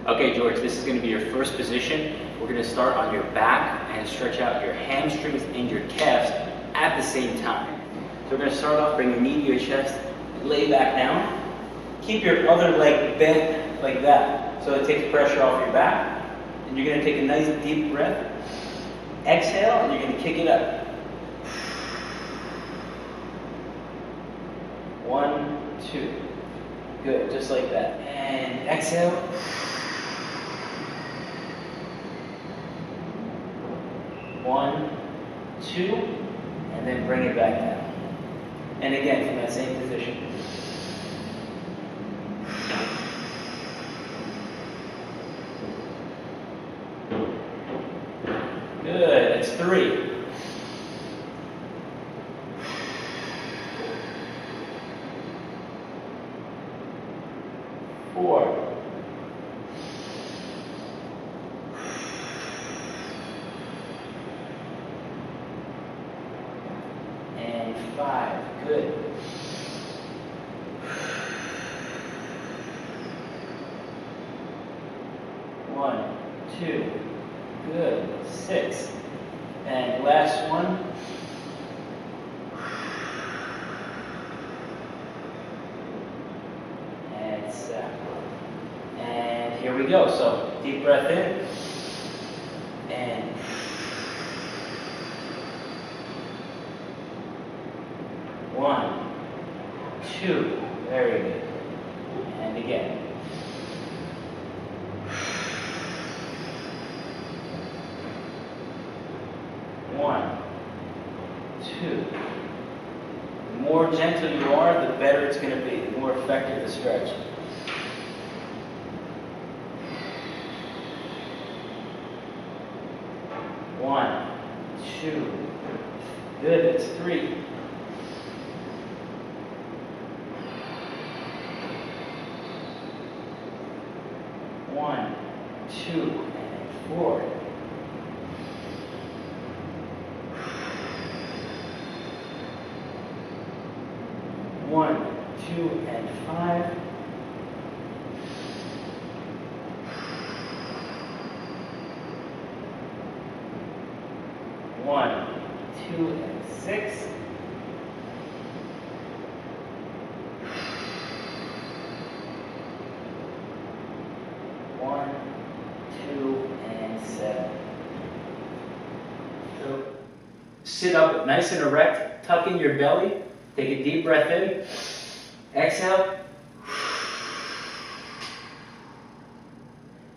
Okay, George, this is going to be your first position. We're going to start on your back and stretch out your hamstrings and your calves at the same time. So we're going to start off, bring your knee to your chest, lay back down. Keep your other leg bent like that so it takes pressure off your back. And you're going to take a nice deep breath. Exhale, and you're going to kick it up. 1, 2. Good, just like that. And exhale. 1, 2, and then bring it back down. And again, from that same position. Good, that's 3. 4. And 5. Good. 1, 2. Good. 6. And last one. And 7. And here we go. So deep breath in. And 1, 2. Very good. And again. 1, 2. The more gentle you are, the better it's going to be, the more effective the stretch. 1, 2. Good, that's 3. 1, 2, and 4. 1, 2, and 5. 1, 2, and 6. 1, 2, and 7. So sit up nice and erect, tuck in your belly. Take a deep breath in, exhale,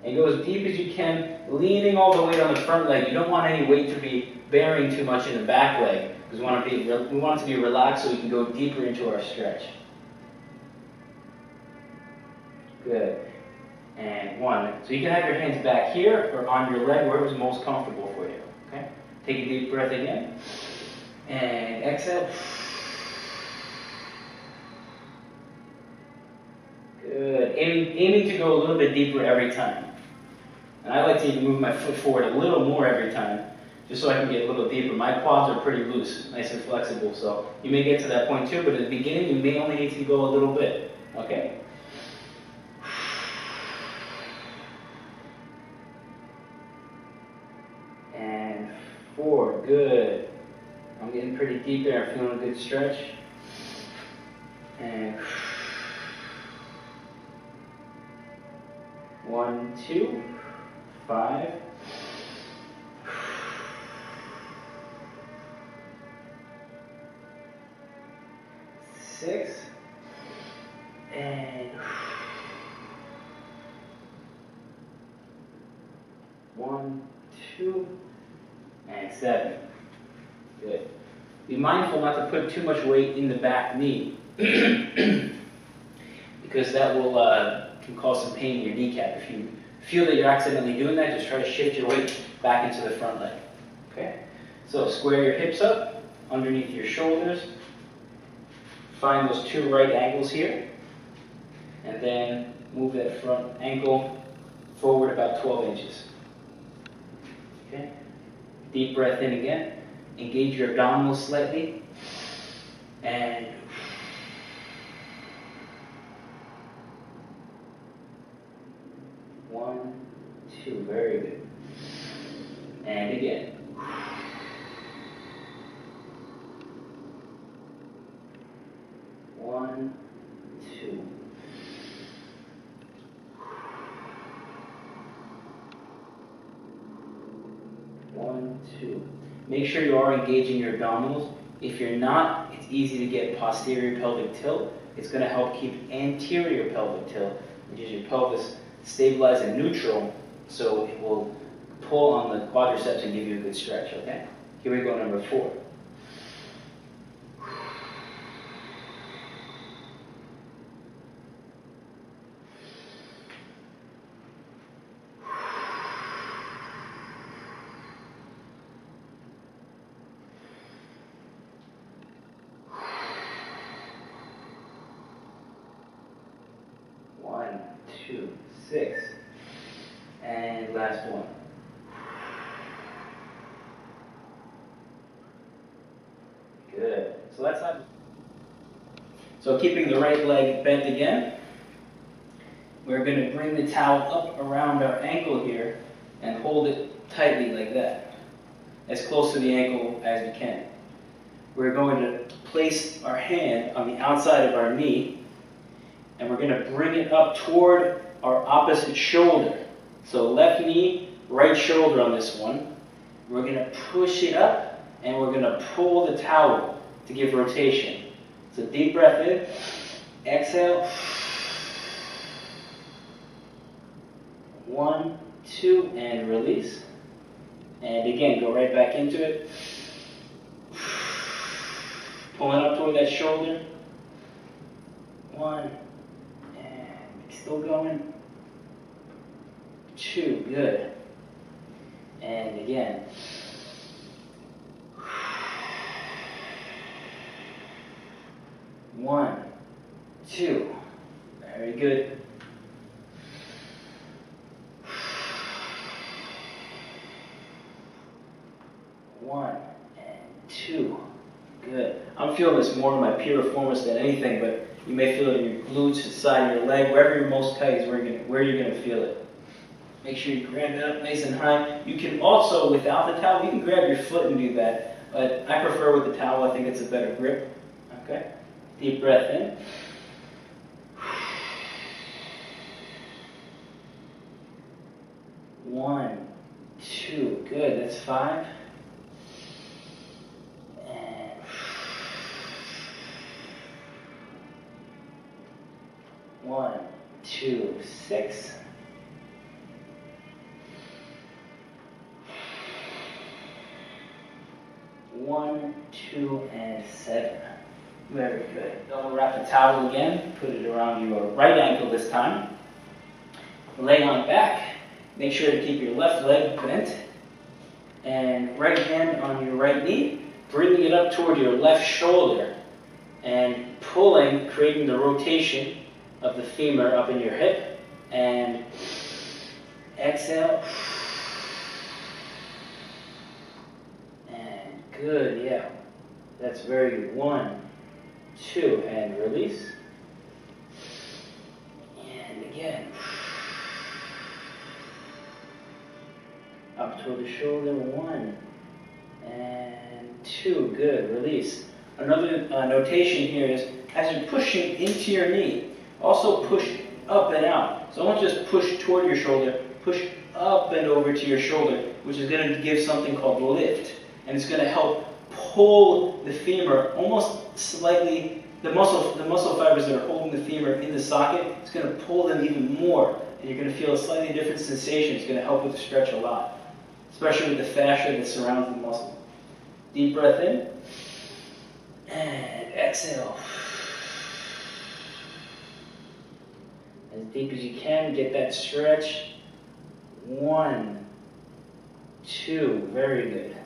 and go as deep as you can, leaning all the weight on the front leg. You don't want any weight to be bearing too much in the back leg, because we want it to be relaxed so we can go deeper into our stretch. Good. And 1. So you can have your hands back here or on your leg, wherever's most comfortable for you. Okay? Take a deep breath again, and exhale. Good. Aiming to go a little bit deeper every time. And I like to even move my foot forward a little more every time, just so I can get a little deeper. My quads are pretty loose, nice and flexible, so you may get to that point too, but at the beginning you may only need to go a little bit. Okay? And 4. Good. I'm getting pretty deep there. I'm feeling a good stretch. And 1, 2, 5. 6. And 1, 2, and 7. Good. Be mindful not to put too much weight in the back knee because that will can cause some pain in your kneecap. If you feel that you're accidentally doing that, just try to shift your weight back into the front leg. Okay? So square your hips up underneath your shoulders. Find those 2 right angles here. And then move that front ankle forward about 12 inches. Okay? Deep breath in again. Engage your abdominals slightly. And 1, 1, 2, very good. And again. 1, 2. 1, 2. Make sure you are engaging your abdominals. If you're not, it's easy to get posterior pelvic tilt. It's going to help keep anterior pelvic tilt, which is your pelvis stabilized and neutral, so it will pull on the quadriceps and give you a good stretch, okay? Here we go, number 4. One, 2, 6. And last one. Good. So that's not. So keeping the right leg bent again, we're going to bring the towel up around our ankle here and hold it tightly like that, as close to the ankle as we can. We're going to place our hand on the outside of our knee, and we're going to bring it up toward our opposite shoulder. So left knee, right shoulder on this one. We're going to push it up, and we're going to pull the towel to give rotation. So deep breath in, exhale. 1, 2, and release. And again, go right back into it. Pulling up toward that shoulder. 1, and still going. 2, good. And again. 1, 2, very good. 1 and 2, good. I'm feeling this more in my piriformis than anything, but you may feel it in your glutes, the side of your leg, wherever you're most tight is where you're going to feel it. Make sure you grab it up nice and high. You can also, without the towel, you can grab your foot and do that, but I prefer with the towel. I think it's a better grip. Okay? Deep breath in. One, 2, good. That's 5. And 1, 2, 6. 1, 2, and 7. Very good. Double wrap the towel again. Put it around your right ankle this time. Lay on back. Make sure to keep your left leg bent. And right hand on your right knee. Bringing it up toward your left shoulder. And pulling, creating the rotation of the femur up in your hip. And exhale. And good, yeah. That's very good. 1, 2, and release. And again. Up toward the shoulder. 1 and 2. Good. Release. Another notation here is as you're pushing into your knee, also push up and out. So don't just push toward your shoulder, push up and over to your shoulder, which is going to give something called lift. And it's going to help pull the femur almost slightly, the muscle fibers that are holding the femur in the socket, it's going to pull them even more. And you're going to feel a slightly different sensation. It's going to help with the stretch a lot, especially with the fascia that surrounds the muscle. Deep breath in. And exhale. As deep as you can, get that stretch. 1, 2, very good.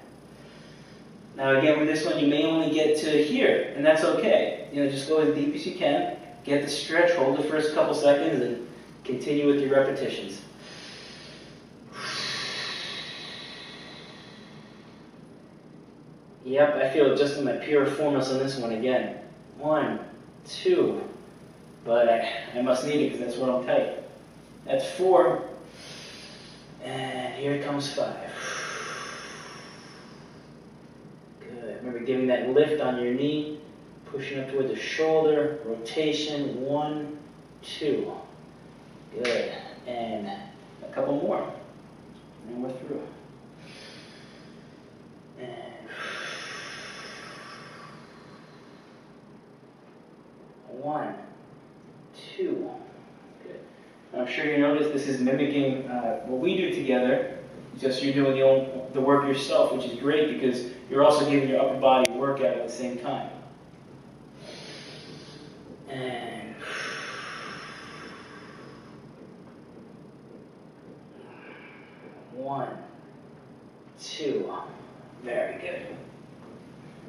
Now again, with this one, you may only get to here, and that's okay. Just go as deep as you can, get the stretch, hold the first couple seconds, and continue with your repetitions. Yep, I feel just in my piriformis on this one again. 1, 2, but I must need it because that's where I'm tight. That's 4, And here comes 5. Good. Remember giving that lift on your knee, pushing up toward the shoulder, rotation, 1, 2. Good. And a couple more. And we're through. And 1, 2. Good. And I'm sure you noticed this is mimicking what we do together. Just you're doing the work yourself, which is great because you're also giving your upper body a workout at the same time. And 1, 2. Very good.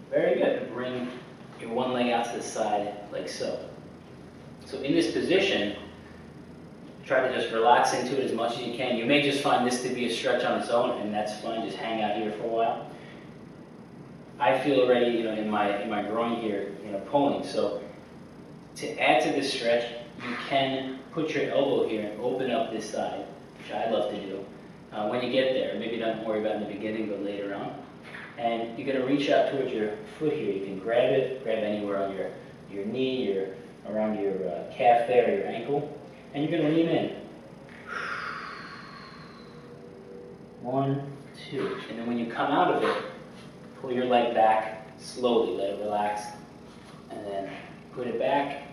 Very good. Bring your one leg out to the side like so. So in this position, try to just relax into it as much as you can. You may just find this to be a stretch on its own, and that's fine. Just hang out here for a while. I feel already, in my groin here, pulling. So to add to this stretch, you can put your elbow here and open up this side, which I love to do. When you get there, maybe don't worry about in the beginning, but later on. And you're going to reach out towards your foot here. You can grab anywhere on your knee, around your calf there, or your ankle. And you're going to lean in. 1, 2. And then when you come out of it, pull your leg back slowly. Let it relax. And then put it back.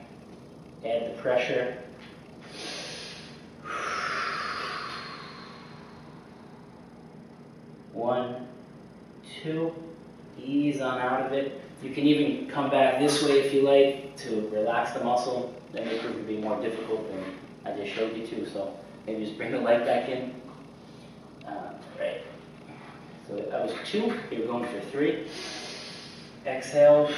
Add the pressure. 1, 2. Ease on out of it. You can even come back this way if you like to relax the muscle. That may prove to be more difficult than I just showed you to. So maybe just bring the leg back in. Right. So that was 2. You're going for 3. Exhale.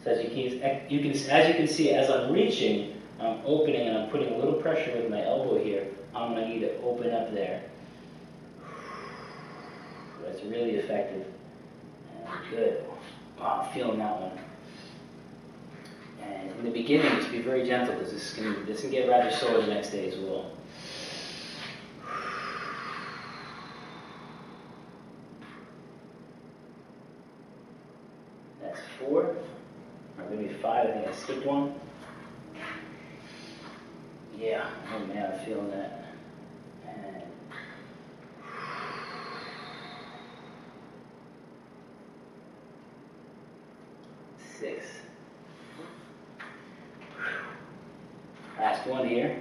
So as you can see, as I'm reaching, I'm opening and I'm putting a little pressure with my elbow here on my knee to open up there. That's really effective. And good. Wow, I'm feeling that one. And in the beginning, just be very gentle because this can get rather sore the next day as well. That's 4. Or maybe 5. I think I skipped one. Yeah. Oh man, I'm feeling that. And 6. Last one here.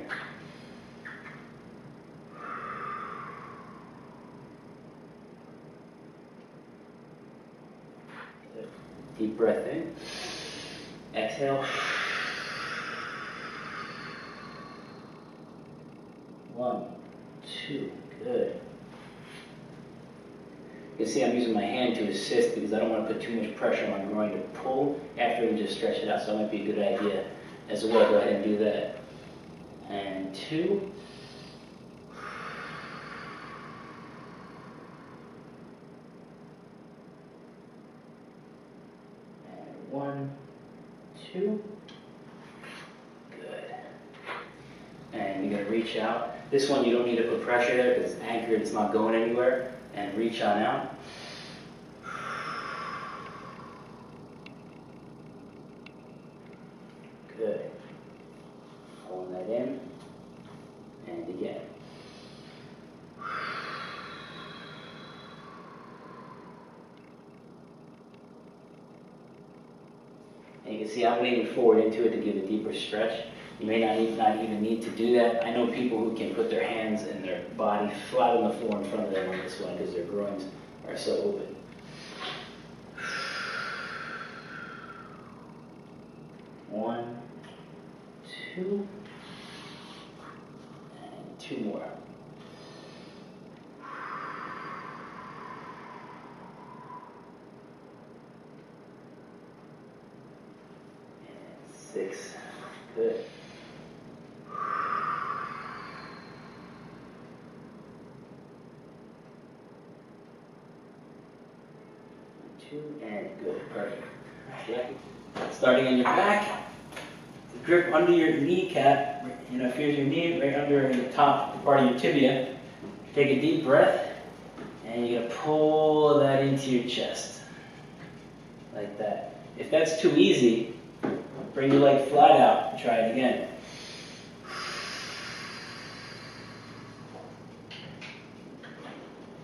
Deep breath in. Exhale. 1, 2. Good. You can see I'm using my hand to assist because I don't want to put too much pressure on my groin to pull after we just stretch it out. So that might be a good idea as well. Go ahead and do that. And 2. And 1, 2. Good. And you're going to reach out. This one you don't need to put pressure there because it's anchored, it's not going anywhere. And reach on out. Good. Pulling that in. And again. And you can see I'm leaning forward into it to give a deeper stretch. You may not even need to do that. I know people who can put their hands and their body flat on the floor in front of them on this one because their groins are so open. One, 2, and 2 more. And 6. Good. 2 and good. Perfect. Okay. Starting on your back. grip under your kneecap, here's your knee, right under the top part of your tibia. Take a deep breath, and you're going to pull that into your chest, like that. If that's too easy, bring your leg flat out and try it again.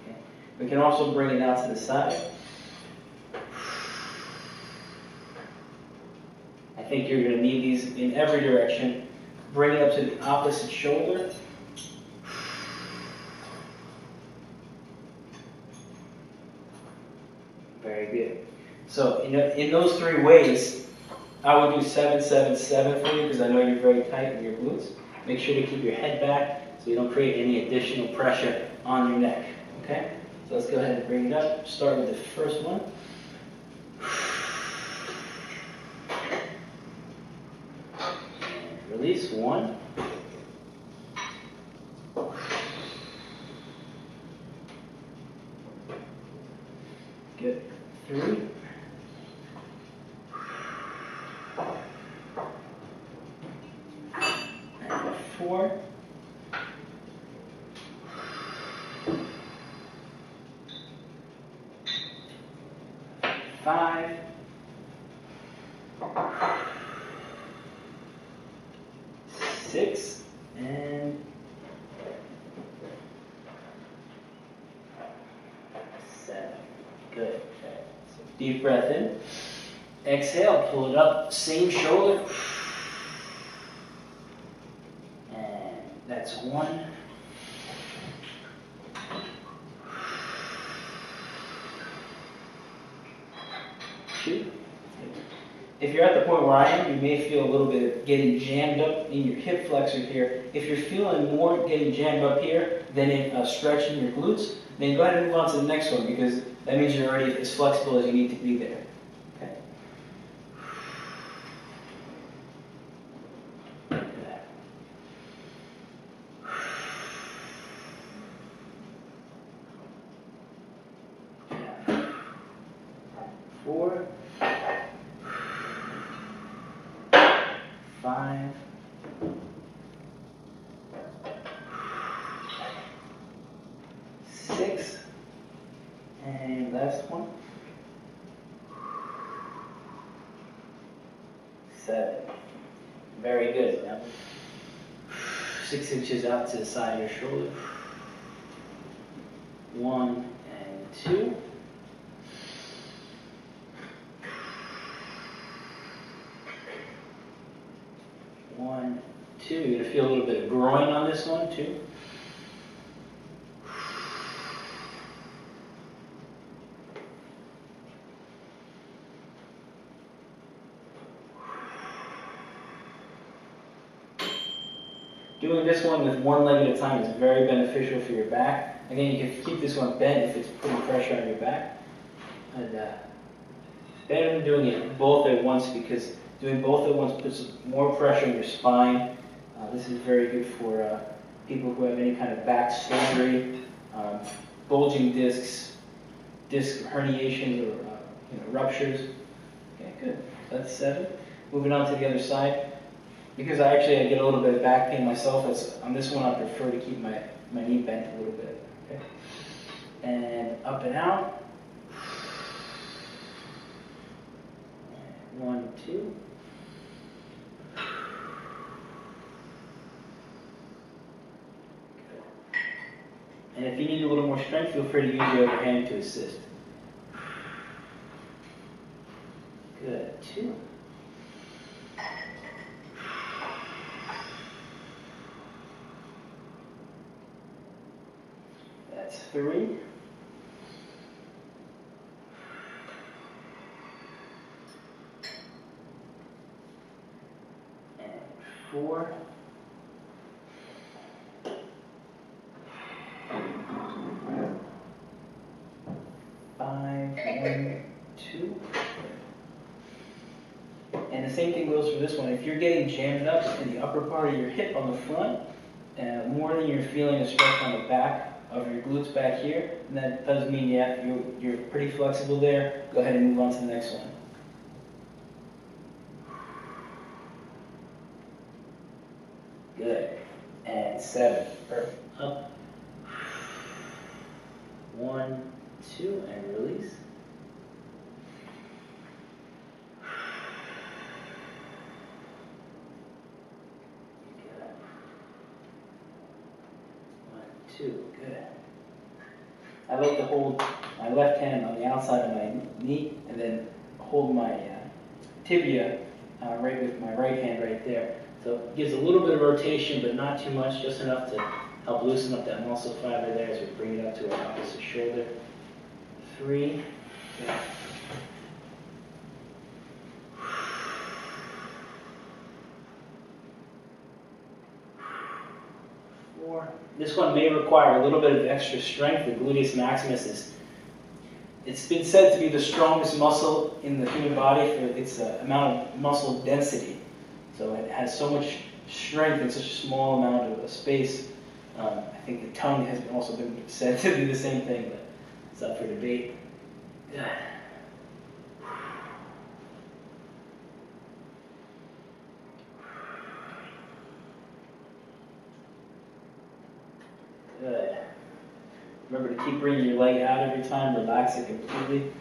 Okay. We can also bring it out to the side. I think you're going to need these in every direction. Bring it up to the opposite shoulder. Very good. So in those three ways, I would do 7, 7, 7 for you because I know you're very tight in your glutes. Make sure to keep your head back so you don't create any additional pressure on your neck. Okay? So let's go ahead and bring it up. Start with the first one. And release. 1. Good. 3. And 4. 5. 6. And 7. Good. So deep breath in. Exhale, pull it up, same shoulder. And that's 1. 2. If you're at the point where I am, you may feel a little bit of getting jammed up in your hip flexor here. If you're feeling more getting jammed up here than in stretching your glutes, then go ahead and move on to the next one because that means you're already as flexible as you need to be there. Okay. Like that. 4. 5. 6. And last one. 7. Very good. Now, 6 inches out to the side of your shoulder. 1 and 2. 1, 2. You're going to feel a little bit of groin on this one, too. Doing this one with one leg at a time is very beneficial for your back. Again, you can keep this one bent if it's putting pressure on your back. And better than doing it both at once because doing both at once puts more pressure on your spine. This is very good for people who have any kind of back surgery, bulging discs, disc herniations, or ruptures. Okay, good. That's 7. Moving on to the other side. Because I get a little bit of back pain myself, on this one I prefer to keep my knee bent a little bit. Okay? And up and out. 1, 2. Good. And if you need a little more strength, feel free to use your other hand to assist. Good. 2. That's 3. And 4. 5. 1, 2. And the same thing goes for this one. If you're getting jammed up in the upper part of your hip on the front, more than you're feeling a stretch on the back of your glutes back here, and that does mean you're pretty flexible there. Go ahead and move on to the next one. Good. And 7. Perfect. Up. 1, 2, and release. Good. 1, 2. Good. I like to hold my left hand on the outside of my knee and then hold my tibia right with my right hand right there. So it gives a little bit of rotation, but not too much, just enough to help loosen up that muscle fiber there as we bring it up to our opposite shoulder. 3. Good. 4. This one may require a little bit of extra strength. The gluteus maximus it's been said to be the strongest muscle in the human body for its amount of muscle density. So it has so much strength in such a small amount of space. I think the tongue has also been said to do the same thing, but it's up for debate. Good. Good. Remember to keep bringing your leg out every time, relax it completely.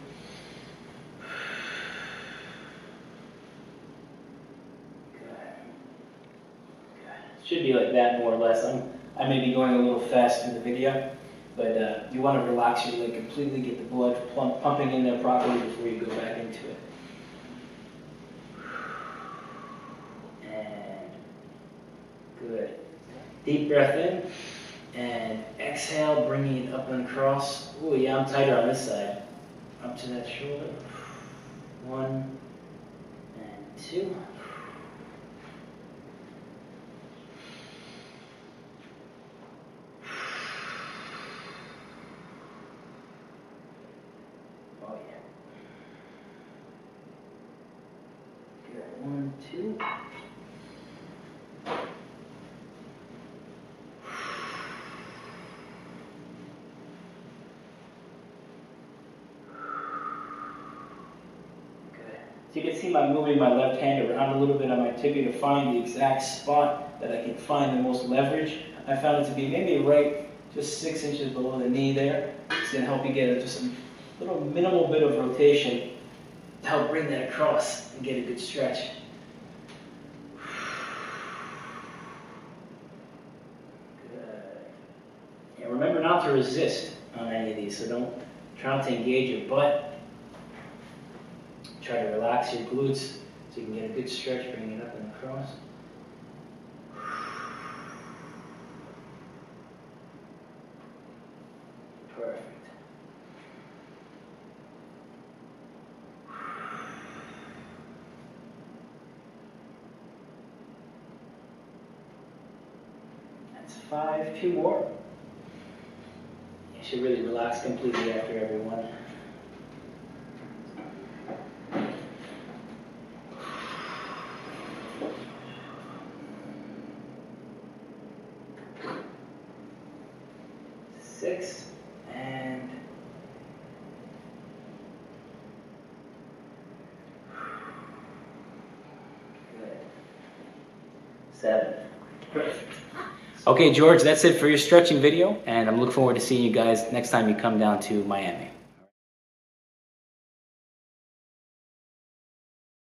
Should be like that more or less. I may be going a little fast in the video, but you want to relax your leg completely, get the blood pumping in there properly before you go back into it. And good. Deep breath in and exhale, bringing it up and across. Ooh, yeah, I'm tighter on this side. Up to that shoulder. 1 and 2. Oh yeah. Good. 1, 2. So you can see I'm moving my left hand around a little bit on my tibia to find the exact spot that I can find the most leverage. I found it to be maybe right just 6 inches below the knee there. It's going to help you get just a little minimal bit of rotation to help bring that across and get a good stretch. Good. And remember not to resist on any of these, so don't try not to engage your butt. Try to relax your glutes so you can get a good stretch, bring it up and across. Perfect. That's 5. 2 more. You should really relax completely after every one. Six and good. 7. Perfect. Okay, George, that's it for your stretching video, and I'm looking forward to seeing you guys next time you come down to Miami.